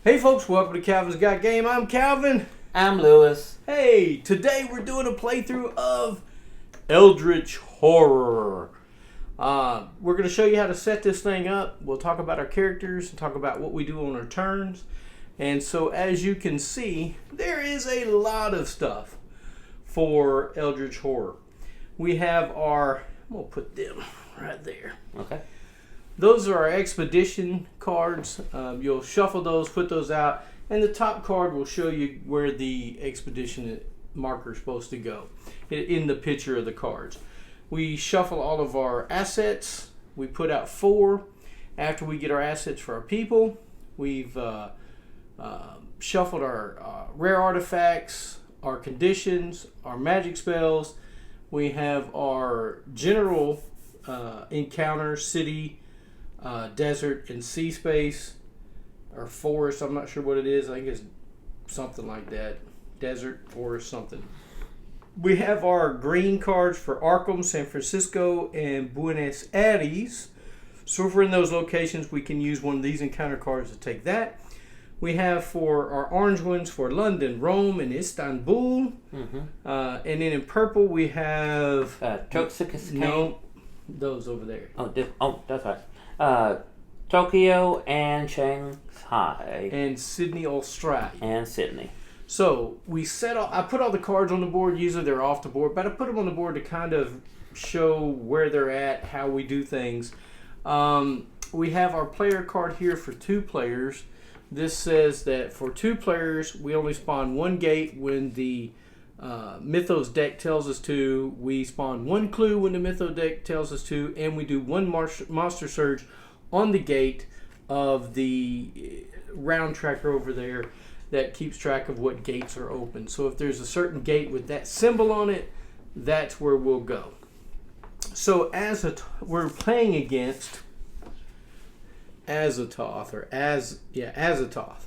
Hey folks, welcome to Calvinsgotgame. I'm Calvin. I'm Lewis. Hey, today we're doing a playthrough of Eldritch Horror. We're going to show you how to set this thing up. We'll talk about our characters and talk about what we do on our turns. And so as you can see, there is a lot of stuff for Eldritch Horror. We have I'm going to put them right there. Okay. Those are our expedition cards. You'll shuffle those, put those out, and the top card will show you where the expedition marker is supposed to go in the picture of the cards. We shuffle all of our assets. We put out 4. After we get our assets for our people, we've shuffled our rare artifacts, our conditions, our magic spells. We have our general encounter, city, desert and sea space, or forest. I'm not sure what it is. I think it's something like that. Desert, forest, something. We have our green cards for Arkham, San Francisco, and Buenos Aires. So if we're in those locations, we can use one of these encounter cards to take that. We have for our orange ones for London, Rome, and Istanbul. Mm-hmm. And then in purple we have Toxic. No, those over there. Oh, that's right. Tokyo and Shanghai And Sydney, Australia. and Sydney. So I put all the cards on the board. Usually they're off the board, but I put them on the board to kind of show where they're at, how we do things. We have our player card here for 2 players. This says that for 2 players, we only spawn 1 gate when the Mythos deck tells us to. We spawn 1 clue when the Mythos deck tells us to, and we do 1 monster surge on the gate of the round tracker over there that keeps track of what gates are open. So if there's a certain gate with that symbol on it, that's where we'll go. So we're playing against Azathoth, Azathoth.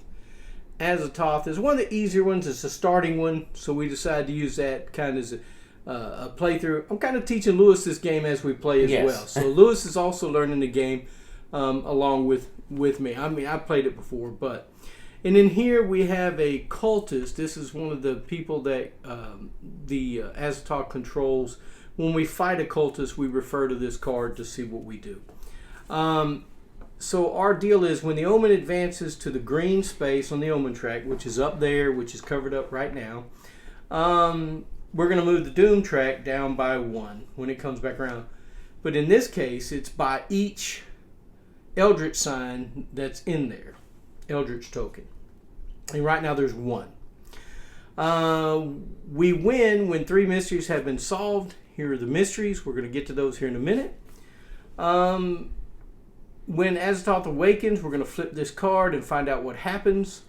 Azathoth is one of the easier ones. It's a starting one, so we decided to use that kind of as a playthrough. I'm kind of teaching Lewis this game as we play as well. So Lewis is also learning the game along with me. I mean, I played it before, but... And in here we have a cultist. This is one of the people that the Azathoth controls. When we fight a cultist, we refer to this card to see what we do. So our deal is when the omen advances to the green space on the omen track, which is up there, which is covered up right now, we're going to move the doom track down by 1 when it comes back around. But in this case, it's by each Eldritch sign that's in there, Eldritch token. And right now there's 1. We win when 3 mysteries have been solved. Here are the mysteries. We're going to get to those here in a minute. When Azathoth awakens, we're going to flip this card and find out what happens.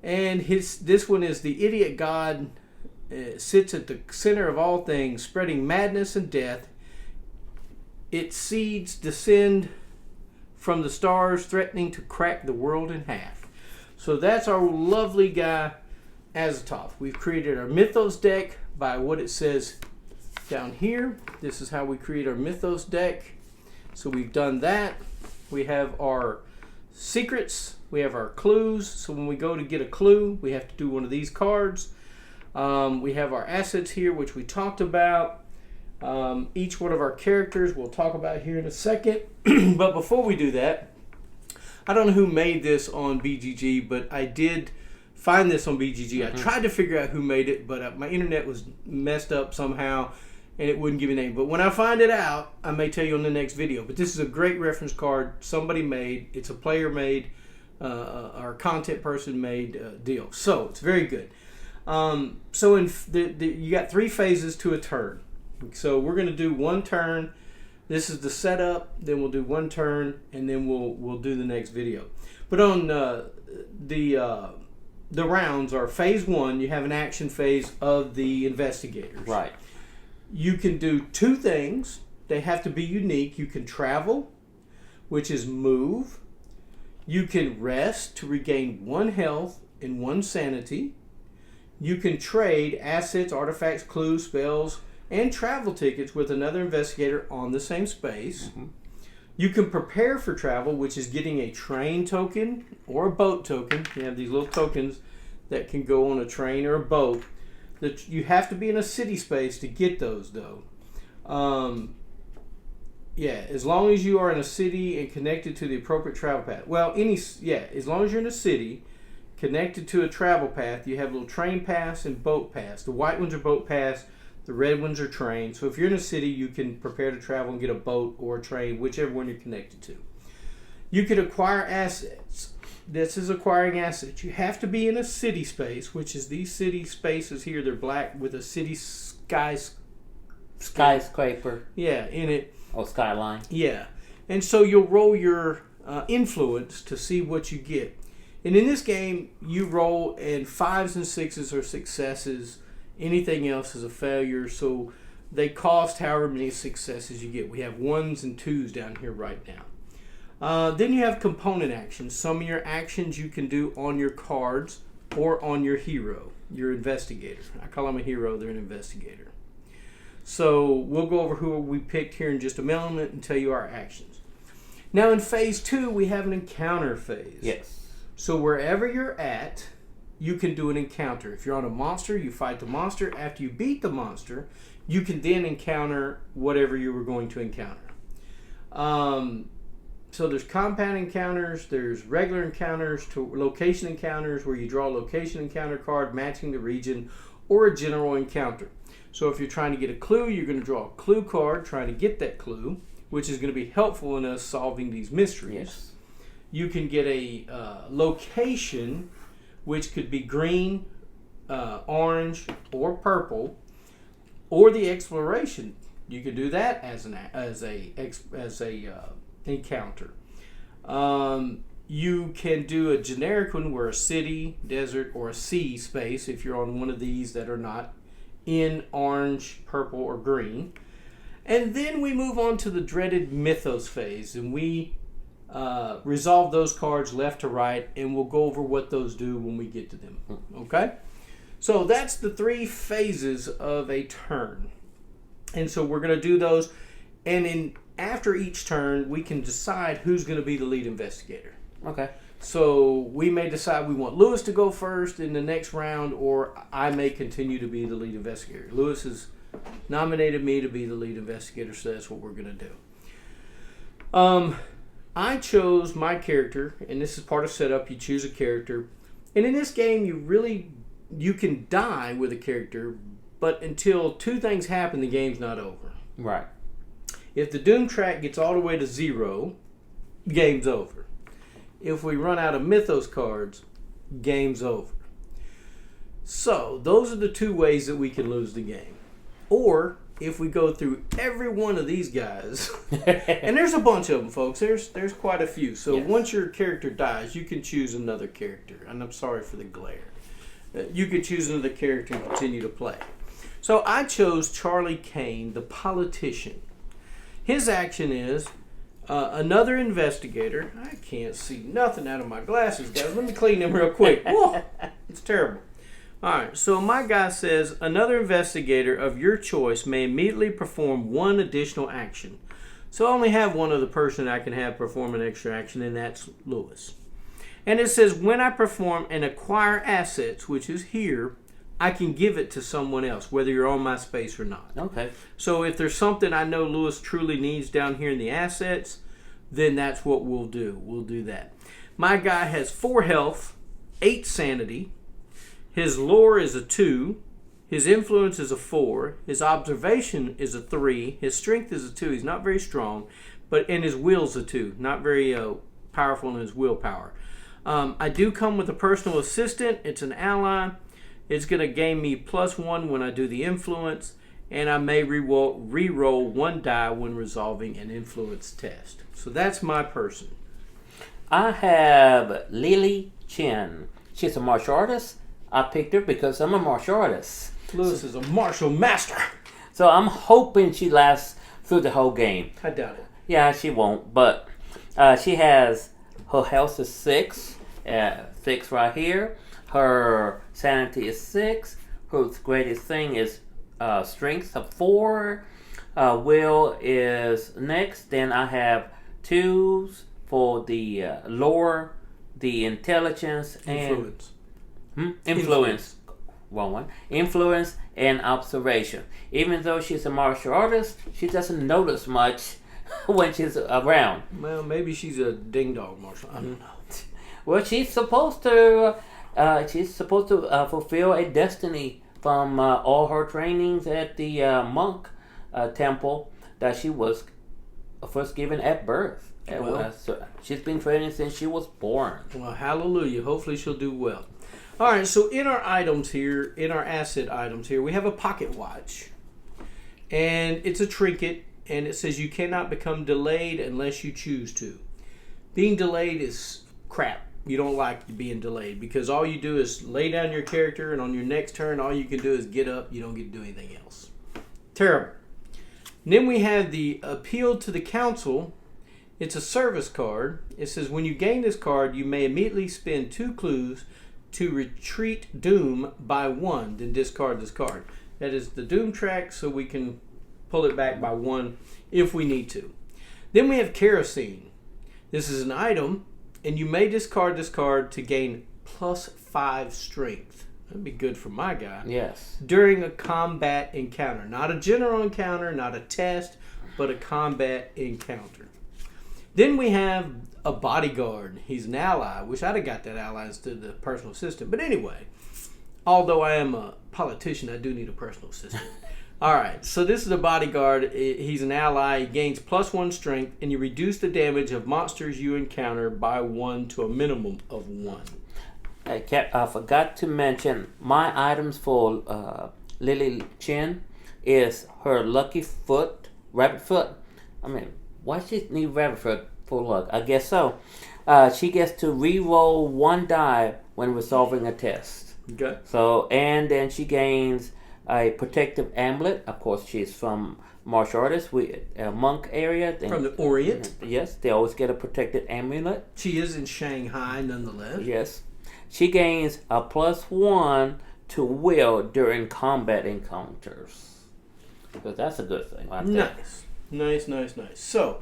And this one is the idiot god sits at the center of all things, spreading madness and death. Its seeds descend from the stars, threatening to crack the world in half. So that's our lovely guy, Azathoth. We've created our Mythos deck by what it says down here. This is how we create our Mythos deck. So we've done that. We have our secrets. We have our clues. So when we go to get a clue, we have to do one of these cards. We have our assets here, which we talked about. Each one of our characters we'll talk about here in a second. But before we do that, I don't know who made this on BGG, but I did find this on BGG. Mm-hmm. I tried to figure out who made it, but my internet was messed up somehow, and it wouldn't give me a name. But when I find it out, I may tell you on the next video. But this is a great reference card somebody made. It's a player made, or a content person made deal. So it's very good. So you got 3 phases to a turn. So we're going to do 1 turn. This is the setup. Then we'll do 1 turn, and then we'll do the next video. But on the rounds are phase 1. You have an action phase of the investigators. Right. You can do 2 things. They have to be unique. You can travel, which is move. You can rest to regain 1 health and 1 sanity. You can trade assets, artifacts, clues, spells, and travel tickets with another investigator on the same space. Mm-hmm. You can prepare for travel, which is getting a train token or a boat token. You have these little tokens that can go on a train or a boat. That you have to be in a city space to get those, though. As long as you are in a city and connected to the appropriate travel path. Well, as long as you're in a city connected to a travel path, you have a little train pass and boat pass. The white ones are boat pass. The red ones are train. So if you're in a city, you can prepare to travel and get a boat or a train, whichever one you're connected to. You can acquire assets. This is acquiring assets. You have to be in a city space, which is these city spaces here. They're black with a city skyscraper. Yeah, in it. Or skyline. Yeah. And so you'll roll your influence to see what you get. And in this game, you roll, and 5s and 6s are successes. Anything else is a failure. So they cost however many successes you get. We have 1s and 2s down here right now. Then you have component actions. Some of your actions you can do on your cards or on your hero, your investigator. I call them a hero, they're an investigator. So we'll go over who we picked here in just a moment and tell you our actions. Now in phase 2, we have an encounter phase. Yes. So wherever you're at, you can do an encounter. If you're on a monster, you fight the monster. After you beat the monster, you can then encounter whatever you were going to encounter. So there's compound encounters, there's regular encounters, to location encounters where you draw a location encounter card matching the region, or a general encounter. So if you're trying to get a clue, you're going to draw a clue card trying to get that clue, which is going to be helpful in us solving these mysteries. Yes. You can get a location, which could be green, orange, or purple, or the exploration. You can do that as a encounter. You can do a generic one where a city, desert, or a sea space, if you're on one of these that are not in orange, purple, or green. And then we move on to the dreaded mythos phase, and we resolve those cards left to right, and we'll go over what those do when we get to them. Okay? So that's the 3 phases of a turn. And so we're going to do those, and after each turn, we can decide who's going to be the lead investigator. Okay. So we may decide we want Lewis to go first in the next round, or I may continue to be the lead investigator. Lewis has nominated me to be the lead investigator, so that's what we're going to do. I chose my character, and this is part of setup. You choose a character, and in this game, you can die with a character, but until 2 things happen, the game's not over. Right. If the Doom track gets all the way to 0, game's over. If we run out of Mythos cards, game's over. So, those are the 2 ways that we can lose the game. Or, if we go through every one of these guys, and there's a bunch of them, folks. There's quite a few. So, yes. Once your character dies, you can choose another character. And I'm sorry for the glare. You can choose another character and continue to play. So, I chose Charlie Kane, the politician. His action is another investigator. I can't see nothing out of my glasses, guys. Let me clean them real quick. Whoa, it's terrible. All right, so my guy says, another investigator of your choice may immediately perform 1 additional action. So I only have one other person I can have perform an extra action, and that's Lewis. And it says, when I perform and acquire assets, which is here, I can give it to someone else, whether you're on my space or not. Okay. So if there's something I know Lewis truly needs down here in the assets, then that's what we'll do. We'll do that. My guy has 4 health, 8 sanity. His lore is a 2. His influence is a 4. His observation is a 3. His strength is a 2. He's not very strong, and his will's a 2. Not very powerful in his willpower. I do come with a personal assistant. It's an ally. It's going to gain me +1 when I do the influence, and I may re-roll 1 die when resolving an influence test. So that's my person. I have Lily Chen. She's a martial artist. I picked her because I'm a martial artist. Lewis is a martial master. So I'm hoping she lasts through the whole game. I doubt it. Yeah, she won't, but she has, her health is 6. 6 right here. Her sanity is 6. Her greatest thing is strength of 4. Will is next. Then I have 2s for the lore, the intelligence, Influence. and influence. Wrong one. Influence and observation. Even though she's a martial artist, she doesn't notice much when she's around. Well, maybe she's a ding dong martial. I don't know. Well, she's supposed to. Fulfill a destiny from all her trainings at the monk temple that she was first given at birth. So she's been training since she was born. Well, hallelujah. Hopefully she'll do well. All right, so in our items here, in our asset items here, we have a pocket watch. And it's a trinket, and it says you cannot become delayed unless you choose to. Being delayed is crap. You don't like being delayed because all you do is lay down your character, and on your next turn, all you can do is get up. You don't get to do anything else. Terrible. And then we have the Appeal to the Council. It's a service card. It says when you gain this card, you may immediately spend 2 clues to retreat Doom by 1, then discard this card. That is the Doom track, so we can pull it back by 1 if we need to. Then we have Kerosene. This is an item, and you may discard this card to gain +5 strength. That'd be good for my guy. Yes. During a combat encounter. Not a general encounter, not a test, but a combat encounter. Then we have a bodyguard. He's an ally. Wish I'd have got that ally instead of the personal assistant. But anyway, although I am a politician, I do need a personal assistant. All right, so this is a bodyguard. He's an ally. He gains +1 strength, and you reduce the damage of monsters you encounter by 1 to a minimum of 1. I forgot to mention my items for Lily Chin is her lucky foot, rabbit foot. I mean, why she need rabbit foot for luck? I guess so. She gets to re-roll 1 die when resolving a test. Okay. So, and then she gains a protective amulet. Of course, she's from martial artists, monk area. From the Orient. Yes, they always get a protected amulet. She is in Shanghai, nonetheless. Yes. She gains a +1 to will during combat encounters. So that's a good thing. Right there. Nice. So,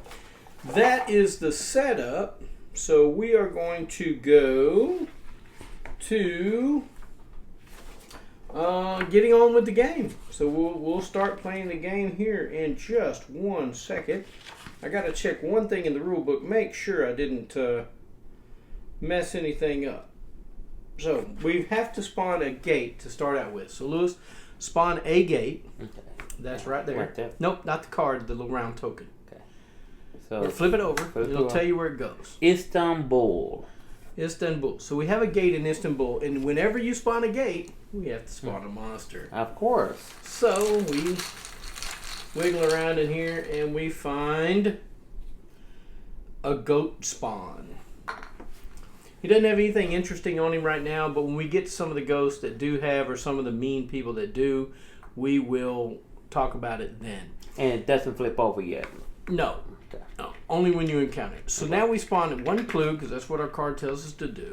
that is the setup. So, we are going to go to getting on with the game. So, we'll start playing the game here in just 1 second. I got to check one thing in the rule book. Make sure I didn't mess anything up. So, we have to spawn a gate to start out with. So, Lewis, spawn a gate. Okay. That's right there. Right there. Nope, not the card, the little round token. Okay. So Or flip it over. It'll tell you where it goes. Istanbul. So, we have a gate in Istanbul. And whenever you spawn a gate, we have to spawn a monster. Of course. So, we wiggle around in here and we find a goat spawn. He doesn't have anything interesting on him right now, but when we get to some of the ghosts that do have, or some of the mean people that do, we will talk about it then. And it doesn't flip over yet. No. Okay. No. Only when you encounter it. So now we spawn at 1 clue, because that's what our card tells us to do.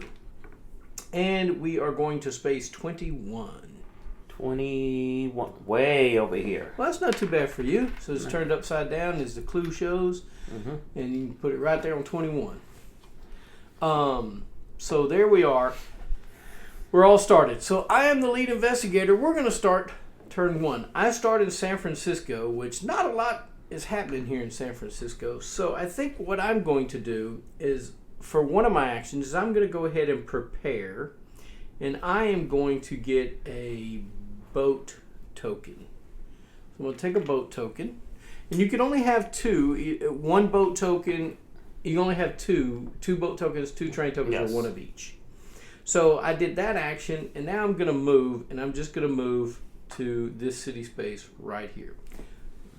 And we are going to space 21. 21. Way over here. Well, that's not too bad for you. So it's turned upside down as the clue shows. Mm-hmm. And you can put it right there on 21. So there we are. We're all started. So I am the lead investigator. We're going to start turn 1. I start in San Francisco, which not a lot is happening here in San Francisco. So I think what I'm going to do is, for one of my actions, is I'm going to go ahead and prepare. And I am going to get a boat token. So I'm going to take a boat token. And you can only have 2. 1 boat token. You only have 2 boat tokens, 2 train tokens, yes. or 1 of each. So I did that action, and now I'm going to move, and I'm just going to move to this city space right here.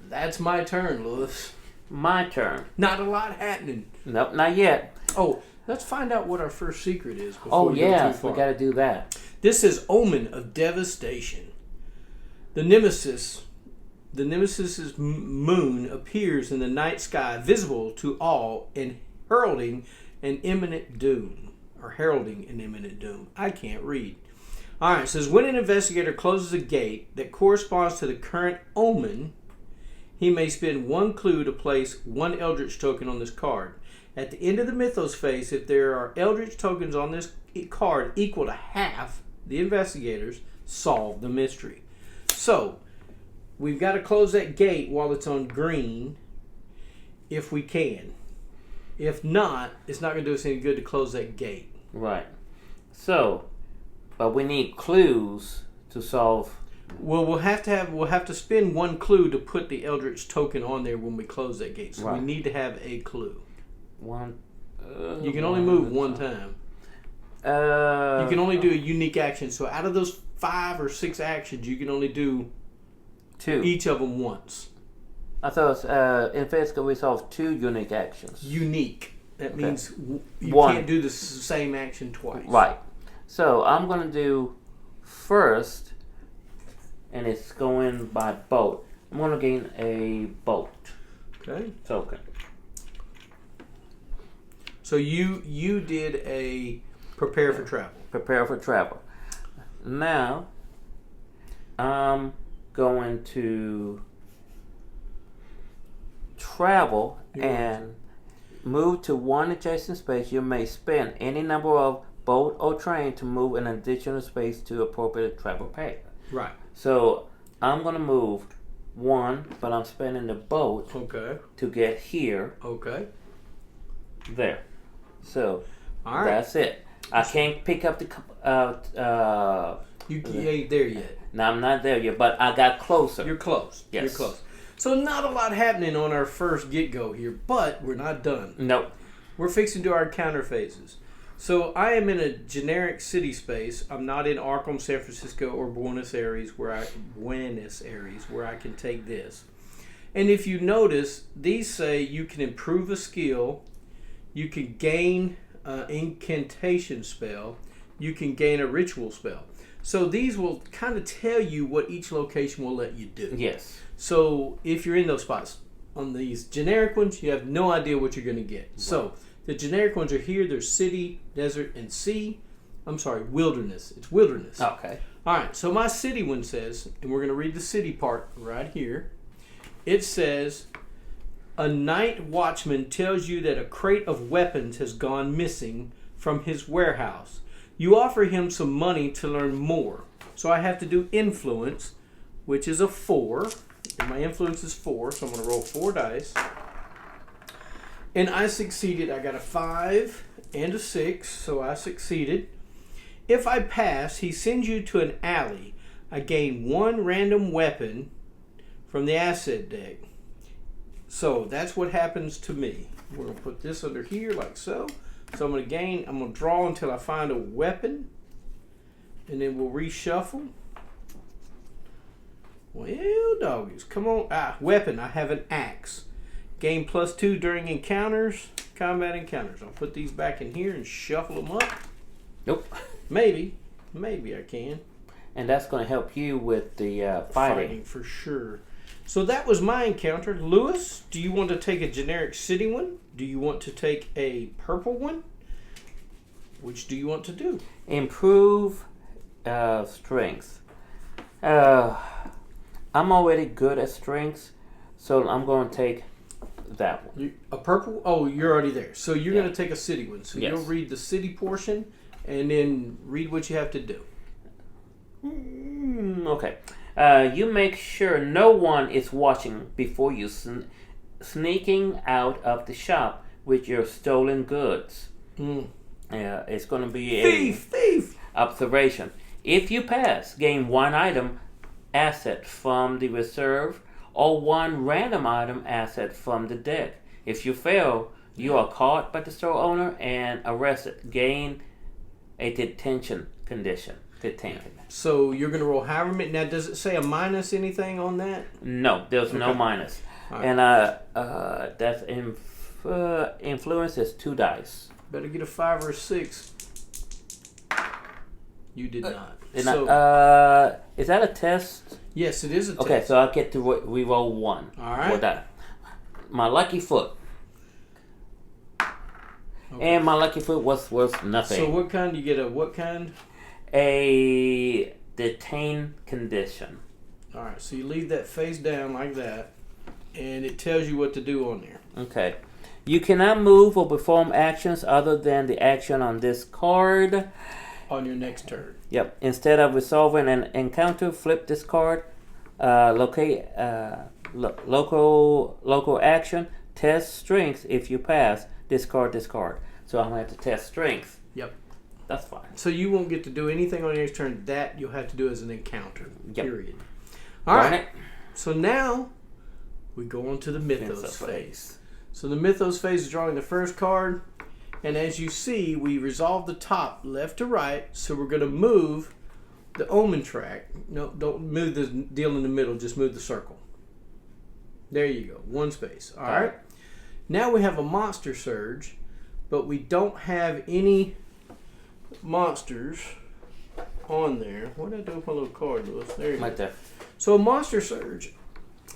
That's my turn, Lewis. My turn. Not a lot happening. Nope, not yet. Oh, let's find out what our first secret is before we go too far. We got to do that. This is Omen of Devastation. The Nemesis' moon appears in the night sky, visible to all, and heralding an imminent doom. I can't read. All right, it says, when an investigator closes a gate that corresponds to the current omen, he may spend 1 clue to place 1 Eldritch token on this card. At the end of the Mythos phase, if there are Eldritch tokens on this card equal to half, the investigators solve the mystery. So, we've got to close that gate while it's on green, if we can. If not, it's not going to do us any good to close that gate. Right. So, but we need clues to solve. Well, we'll have to spend one clue to put the Eldritch token on there when we close that gate. So we need to have a clue. One. You can only move one time. You can only do a unique action. So out of those 5 or 6 actions, you can only do 2. Each of them once. I thought in physical we solve 2 unique actions. Unique. That means you One. can't do the same action twice. Right. So I'm going to do first, and it's going by boat. I'm going to gain a boat. Okay. Token. So you did a prepare for travel. Prepare for travel. Now, I'm going to travel and move to one adjacent space. You may spend any number of boat or train to move an additional space to appropriate travel path. Right. So I'm going to move 1, but I'm spending the boat to get here. Okay. There. So all right. That's it. I can't pick up the. You ain't there yet. No, I'm not there yet, but I got closer. You're close. Yes. You're close. So not a lot happening on our first get-go here, but we're not done. Nope. We're fixing to do our counter phases. So I am in a generic city space. I'm not in Arkham, San Francisco, or Buenos Aires where I can take this. And if you notice, these say you can improve a skill, you can gain an incantation spell, you can gain a ritual spell. So these will kind of tell you what each location will let you do. Yes. So if you're in those spots, on these generic ones, you have no idea what you're going to get. Right. So the generic ones are here. There's city, desert, and sea. I'm sorry, wilderness. It's wilderness. Okay. All right. So my city one says, and we're going to read the city part right here. It says, a night watchman tells you that a crate of weapons has gone missing from his warehouse. You offer him some money to learn more. So I have to do influence, which is a 4. And my influence is 4, so I'm going to roll 4 dice. And I succeeded. I got a 5 and a 6, so I succeeded. If I pass, he sends you to an alley. I gain 1 random weapon from the asset deck. So that's what happens to me. We're going to put this under here like so. So I'm going to draw until I find a weapon. And then we'll reshuffle. Well, doggies, come on. Weapon. I have an axe. Gain +2 during combat encounters. I'll put these back in here and shuffle them up. Nope. Maybe I can. And that's going to help you with the fighting. For sure. So that was my encounter. Lewis, do you want to take a generic city one? Do you want to take a purple one? Which do you want to do? Improve strength. I'm already good at strengths, so I'm going to take that one. A purple? Oh, you're already there. So you're going to take a city one. So you'll read the city portion and then read what you have to do. Okay. You make sure no one is watching before you sneaking out of the shop with your stolen goods. It's going to be thief observation. If you pass, gain 1 item asset from the reserve or 1 random item asset from the deck. If you fail, you are caught by the store owner and arrested. Gain a detention condition. So you're going to roll however many. Now, does it say a minus anything on that? No, there's no minus. Right. And that's influence is 2 dice. Better get a 5 or a 6. You did not. Is that a test? Yes, it is a test. Okay, so I get to re-roll 1. All right. For that. My lucky foot. Okay. And my lucky foot was worth nothing. So what kind? You get a what kind? A detain condition. All right, so you leave that face down like that, and it tells you what to do on there. Okay. You cannot move or perform actions other than the action on this card. On your next turn. Yep. Instead of resolving an encounter, flip this card. Local action. Test strength. If you pass, discard this card. So I'm going to have to test strength. Yep. That's fine. So you won't get to do anything on your next turn. That you'll have to do as an encounter. Yep. Period. All right. So now we go on to the Mythos phase. So the Mythos phase is drawing the first card. And as you see, we resolve the top left to right. So we're going to move the Omen track. No, don't move the deal in the middle. Just move the circle. There you go. One space. All right. Now we have a Monster Surge, but we don't have any monsters on there. What did I do with my little card, Lewis? There you go. Right there. So a Monster Surge,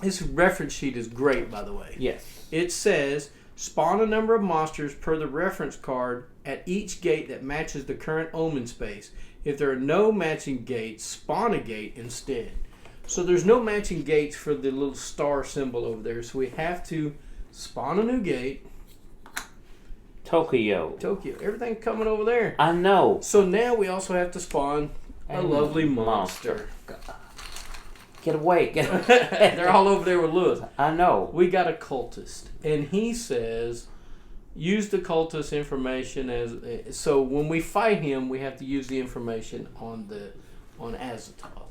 this reference sheet is great, by the way. Yes. It says, spawn a number of monsters per the reference card at each gate that matches the current Omen space. If there are no matching gates, spawn a gate instead. So there's no matching gates for the little star symbol over there. So we have to spawn a new gate. Tokyo. Everything coming over there. I know. So now we also have to spawn a lovely monster. Get away. They're all over there with Lewis. I know. We got a cultist. And he says, use the cultist information as... So when we fight him, we have to use the information on Azathoth.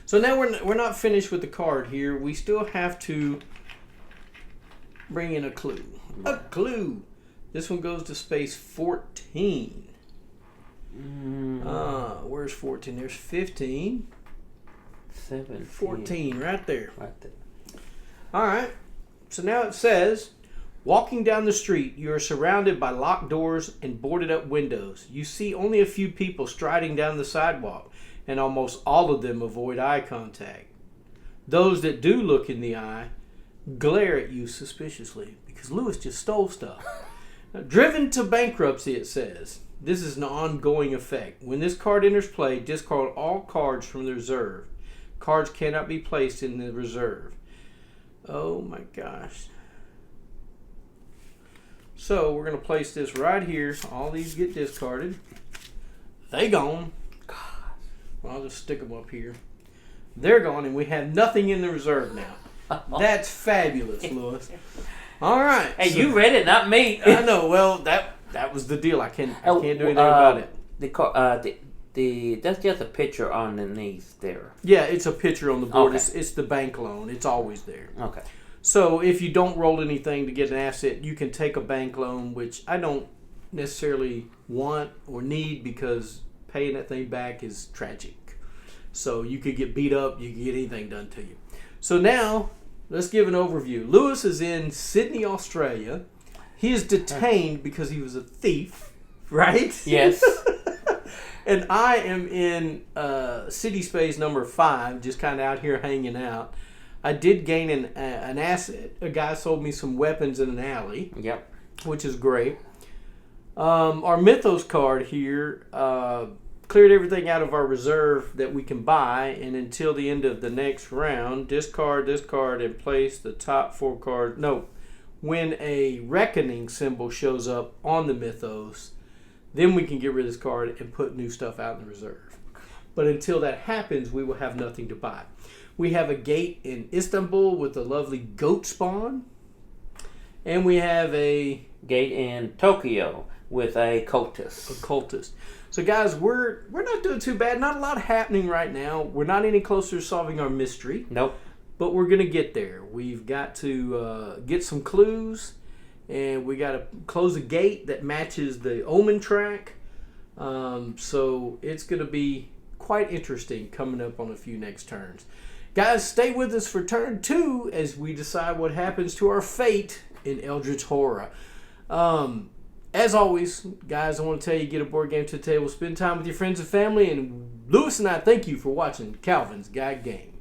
So now we're not finished with the card here. We still have to bring in a clue. A clue. This one goes to space 14. Where's 14? There's 15. 17. 14, right there. Right there. All right. So now it says, walking down the street, you are surrounded by locked doors and boarded up windows. You see only a few people striding down the sidewalk, and almost all of them avoid eye contact. Those that do look in the eye glare at you suspiciously because Lewis just stole stuff. Driven to bankruptcy, it says. This is an ongoing effect. When this card enters play, discard all cards from the reserve. Cards cannot be placed in the reserve. Oh my gosh. So we're going to place this right here. All these get discarded. They gone. Well, I'll just stick them up here. They're gone, and we have nothing in the reserve now. That's fabulous, Lewis. All right. Hey, so, you read it, not me. I know. Well, that was the deal. I can't do anything about it. That's just a picture underneath there. Yeah, it's a picture on the board. Okay. It's the bank loan. It's always there. Okay. So if you don't roll anything to get an asset, you can take a bank loan, which I don't necessarily want or need because paying that thing back is tragic. So you could get beat up, you could get anything done to you. So now, let's give an overview. Lewis is in Sydney, Australia. He is detained because he was a thief, right? Yes. And I am in city space number 5, just kind of out here hanging out. I did gain an asset. A guy sold me some weapons in an alley. Yep. Which is great. Our Mythos card here cleared everything out of our reserve that we can buy, and until the end of the next round, discard this card and place the top 4 cards. No, when a reckoning symbol shows up on the Mythos, then we can get rid of this card and put new stuff out in the reserve. But until that happens, we will have nothing to buy. We have a gate in Istanbul with a lovely goat spawn. And we have a gate in Tokyo with a cultist. So guys, we're not doing too bad. Not a lot happening right now. We're not any closer to solving our mystery. Nope. But we're going to get there. We've got to get some clues. And we got to close a gate that matches the Omen track. So it's going to be quite interesting coming up on a few next turns. Guys, stay with us for turn 2 as we decide what happens to our fate in Eldritch Horror. As always, guys, I want to tell you, get a board game to the table, spend time with your friends and family, and Lewis and I thank you for watching Calvin's God Game.